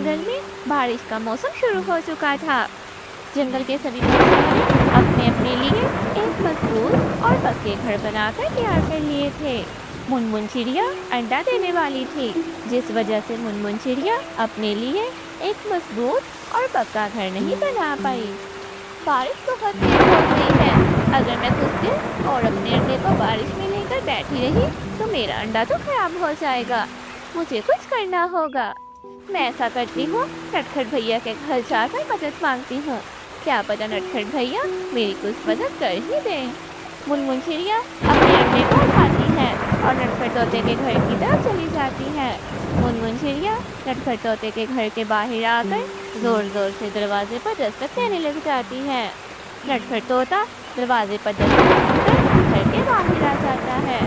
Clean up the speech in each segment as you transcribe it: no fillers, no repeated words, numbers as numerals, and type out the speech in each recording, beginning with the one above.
جنگل میں بارش کا موسم شروع ہو چکا تھا۔ جنگل کے سبھی پرندوں نے اپنے اپنے لیے ایک مضبوط اور پکے گھر بنا کر تیار کر لیے تھے۔ منمن چڑیا انڈا دینے والی تھی، جس وجہ سے منمن چڑیا اپنے لیے ایک مضبوط اور پکا گھر نہیں بنا پائی۔ بارش بہت تیز ہو گئی ہے، اگر میں کچھ دیر اور اپنے انڈے کو بارش میں لے کر بیٹھی رہی تو میرا انڈا تو خراب ہو جائے گا۔ مجھے کچھ کرنا ہوگا۔ میں ایسا کرتی ہوں، نٹکھٹ بھیا کے گھر جا کر مدد مانگتی ہوں۔ کیا پتہ نٹکھٹ بھیا میری کچھ مدد کر ہی دیں۔ منمن چڑیا اپنے انڈے کو اٹھاتی ہے اور نٹکھٹ طوطے کے گھر کی طرف چلی جاتی ہے۔ منمن چڑیا نٹکھٹ طوطے کے گھر کے باہر آ کر زور زور سے دروازے پر دستک دینے لگ جاتی ہے۔ نٹکھٹ طوطا دروازے پر دستک کر گھر کے باہر آ جاتا ہے۔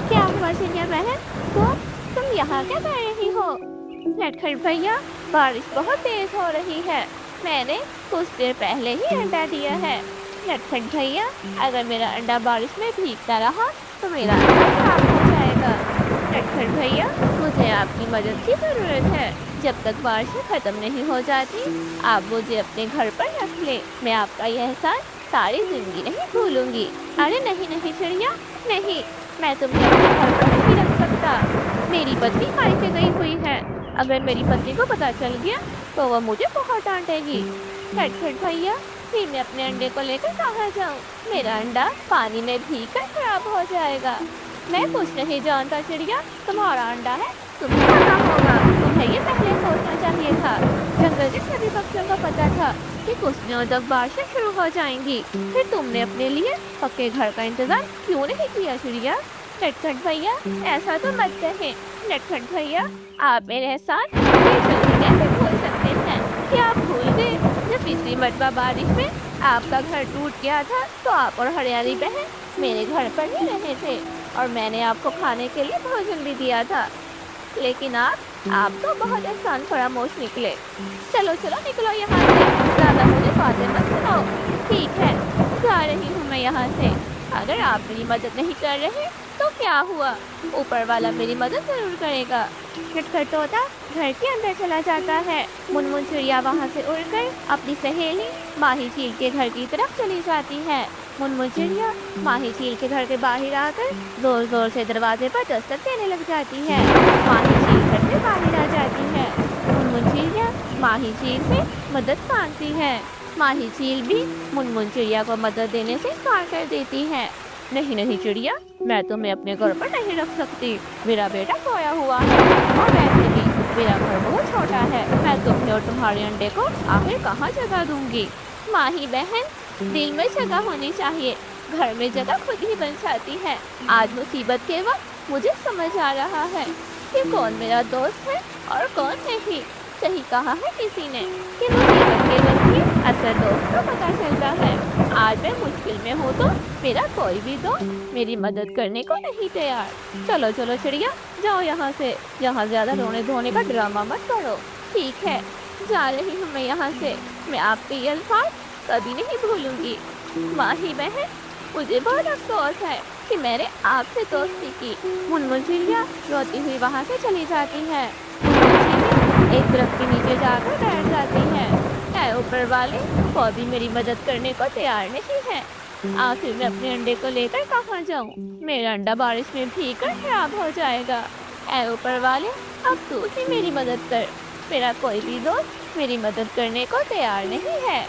کیا ہوا چڑیا بہن، تم یہاں کیا کر رہی ہو؟ نٹکھٹ بھیا بارش بہت تیز ہو رہی ہے، میں نے کچھ دیر پہلے ہی انڈا دیا ہے۔ نٹکھٹ بھیا اگر میرا انڈا بارش میں بھیگتا رہا تو میرا انڈا خراب ہو جائے گا۔ نٹکھٹ بھیا مجھے آپ کی مدد کی ضرورت ہے، جب تک بارشیں ختم نہیں ہو جاتی آپ مجھے اپنے گھر پر رکھ لیں، میں آپ کا یہ احسان ساری زندگی نہیں بھولوں گی۔ ارے نہیں چڑیا، نہیں، میں تمہیں اپنے گھر پر نہیں رکھ سکتا۔ میری پتنی مائکے گئی ہوئی ہے، اگر میری پتنی کو پتہ چل گیا تو وہ مجھے بہت ڈانٹے گی۔ نٹکھٹ بھیا پھر میں اپنے انڈے کو لے کر کہاں جاؤں؟ میرا انڈا پانی میں بھیگ کر خراب ہو جائے گا۔ میں کچھ نہیں جانتا چڑیا، تمہارا انڈا ہے، تمہیں پتا ہوگا، تمہیں یہ پہلے سوچنا چاہیے تھا۔ جنگل کے سبھی پکشیوں کو پتا تھا کہ کچھ دنوں تک بارشیں شروع ہو جائیں گی، پھر تم نے اپنے لیے پکے گھر کا انتظام کیوں نہیں کیا چڑیا؟ نٹکھٹ بھیا ایسا تو مت کہیں۔ نٹکھٹ بھیا آپ میرے احسان یہ جلدی کیسے بھول سکتے ہیں؟ کیا آپ بھول گئے جب پچھلی مرتبہ بارش میں آپ کا گھر ٹوٹ گیا تھا تو آپ اور ہریالی بہن میرے گھر پر ہی رہے تھے اور میں نے آپ کو کھانے کے لیے بھوجن بھی دیا تھا، لیکن آپ تو بہت احسان فراموش نکلے۔ چلو نکلو یہاں سے، زیادہ مجھے باتیں مت سناؤ۔ ٹھیک ہے، جا رہی ہوں میں یہاں سے۔ اگر آپ میری مدد نہیں کر رہے تو کیا ہوا، اوپر والا میری مدد ضرور کرے گا۔ نٹکھٹ طوطا گھر کے اندر چلا جاتا ہے۔ منمن چڑیا وہاں سے اڑ کر اپنی سہیلی ماہی چیل کے گھر کی طرف چلی جاتی ہے۔ منمن چڑیا ماہی چیل کے گھر کے باہر آ کر زور زور سے دروازے پر دستک دینے لگ جاتی ہے۔ ماہی چیل گھر سے باہر آ جاتی ہے۔ منمن چڑیا ماہی چیل سے مدد مانگتی ہے۔ ماہی چیل بھی منمن چڑیا کو مدد دینے سے انکار کر دیتی ہے۔ نہیں چڑیا، میں تمہیں اپنے گھر پر نہیں رکھ سکتی، میرا بیٹا سویا ہوا ہے اور ویسے بھی میرا گھر بہت چھوٹا ہے، میں تمہیں اور تمہارے انڈے کو آخر کہاں جگہ دوں گی؟ ماہی بہن دل میں جگہ ہونی چاہیے، گھر میں جگہ خود ہی بن جاتی ہے۔ آج مصیبت کے وقت مجھے سمجھ آ رہا ہے کہ کون میرا دوست ہے اور کون نہیں۔ صحیح کہا ہے کسی نے کہ مصیبت کے وقت ہی اصل دوست کو پتہ چلتا ہے۔ آج میں مشکل میں ہوں تو میرا کوئی بھی دوست میری مدد کرنے کو نہیں تیار۔ چلو چڑیا جاؤ یہاں سے، یہاں زیادہ رونے دھونے کا ڈرامہ مت کرو۔ ٹھیک ہے، جا رہی ہوں میں یہاں سے، میں آپ کے یہ الفاظ کبھی نہیں بھولوں گی۔ ماہی بہن مجھے بہت افسوس ہے کہ میں نے آپ سے دوستی کی۔ منمن چڑیا روتی ہوئی وہاں سے چلی جاتی ہے۔ منمن چڑیا ایک درخت کے نیچے جا کر بیٹھ جاتی ہے۔ اے اوپر والے، کوئی بھی میری مدد کرنے کو تیار نہیں ہے، آخر میں اپنے انڈے کو لے کر کہاں جاؤں؟ میرا انڈا بارش میں بھیگ کر خراب ہو جائے گا۔ اے اوپر والے اب تو ہی میری مدد کر، میرا کوئی بھی دوست میری مدد کرنے کو تیار نہیں ہے۔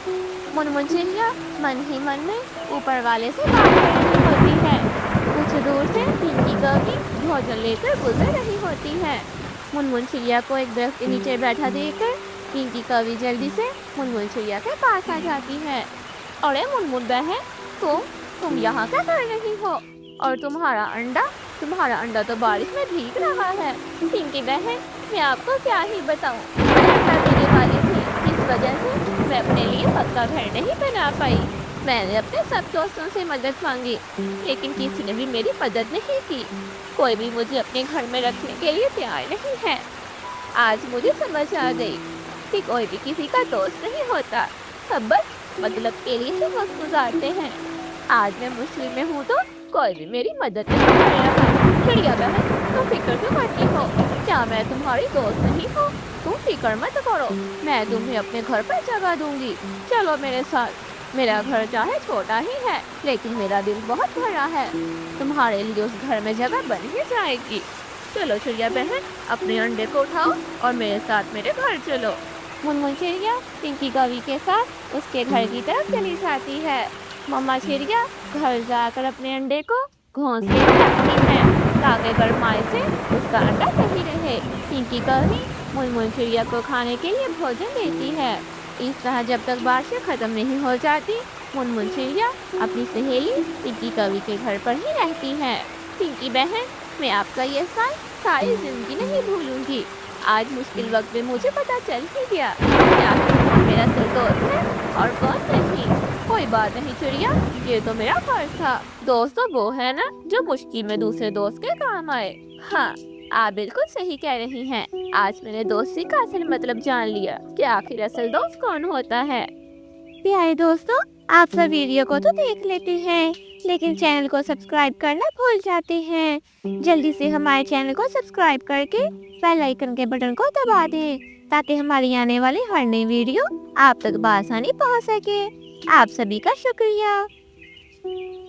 منمن چڑیا من ہی من میں اوپر والے سے بات کر رہی ہوتی ہے۔ کچھ دور سے پنکی کوی بھوجن لے کر گزر رہی ہوتی ہے۔ منمن چڑیا کو ایک درخت کے نیچے بیٹھا دیکھ کر پنکی کوی جلدی سے منمن چڑیا کے پاس آ جاتی ہے۔ ارے منمن بہن، تم یہاں کیا کر رہی ہو؟ اور تمہارا انڈا تو بارش میں بھیگ رہا ہے۔ پنکی بہن میں آپ کو کیا ہی بتاؤں، میں انڈا دینے والی تھی، اس وجہ سے میں اپنے لیے پکا گھر نہیں بنا پائی۔ میں نے اپنے سب دوستوں سے مدد مانگی لیکن کسی نے بھی میری مدد نہیں کی، کوئی بھی مجھے اپنے گھر میں رکھنے کے لیے تیار نہیں ہے۔ آج مجھے سمجھ آ گئی کہ کوئی بھی کسی کا دوست نہیں ہوتا، سب بس مطلب کے لیے ہی وقت گزارتے ہیں۔ آج میں مشکل میں ہوں تو کوئی بھی میری مدد نہیں کر رہا۔ چڑیا بہن تم فکر کیوں کرتی ہو؟ کیا میں تمہاری دوست نہیں ہوں؟ تم فکر فکر مت کرو، میں تمہیں اپنے گھر پر جگہ دوں گی، چلو میرے ساتھ۔ میرا گھر چاہے چھوٹا ہی ہے لیکن میرا دل بہت بڑا ہے، تمہارے لیے اس گھر میں جگہ بن ہی جائے گی۔ چلو چڑیا بہن، اپنے انڈے کو اٹھاؤ اور میرے ساتھ میرے گھر چلو۔ منمن چڑیا پنکی کوی کے ساتھ اس کے گھر کی طرف چلی جاتی ہے۔ مما چڑیا گھر جا کر اپنے انڈے کو گھونسلے میں رکھتی ہے تاکہ گرمائی سے اس کا انڈا صحیح رہے۔ پنکی کوی منمن چڑیا کو کھانے کے لیے بھوجن دیتی ہے۔ اس طرح جب تک بارشیں ختم نہیں ہو جاتی، منمن چڑیا اپنی سہیلی پنکی کوی کے گھر پر ہی رہتی ہے۔ پنکی بہن، میں آپ کا یہ احسان ساری زندگی نہیں بھولوں گی۔ آج مشکل وقت میں مجھے پتا چل ہی گیا کہ آخر کون میرا اصل دوست ہے اور کون نہیں۔ کوئی بات نہیں چڑیا، یہ تو میرا فرض تھا۔ دوست تو وہ ہے نا جو مشکل میں دوسرے دوست کے کام آئے۔ ہاں، آپ بالکل صحیح کہہ رہی ہیں۔ آج میں نے دوستی کا اصل مطلب جان لیا کہ آخر اصل دوست کون ہوتا ہے۔ پیارے دوستوں، آپ سب ویڈیو کو تو دیکھ لیتے ہیں لیکن چینل کو سبسکرائب کرنا بھول جاتے ہیں۔ جلدی سے ہمارے چینل کو سبسکرائب کر کے بیل آئیکن کے بٹن کو دبا دیں تاکہ ہماری آنے والی ہر نئی ویڈیو آپ تک بآسانی پہنچ سکے۔ آپ سبھی کا شکریہ۔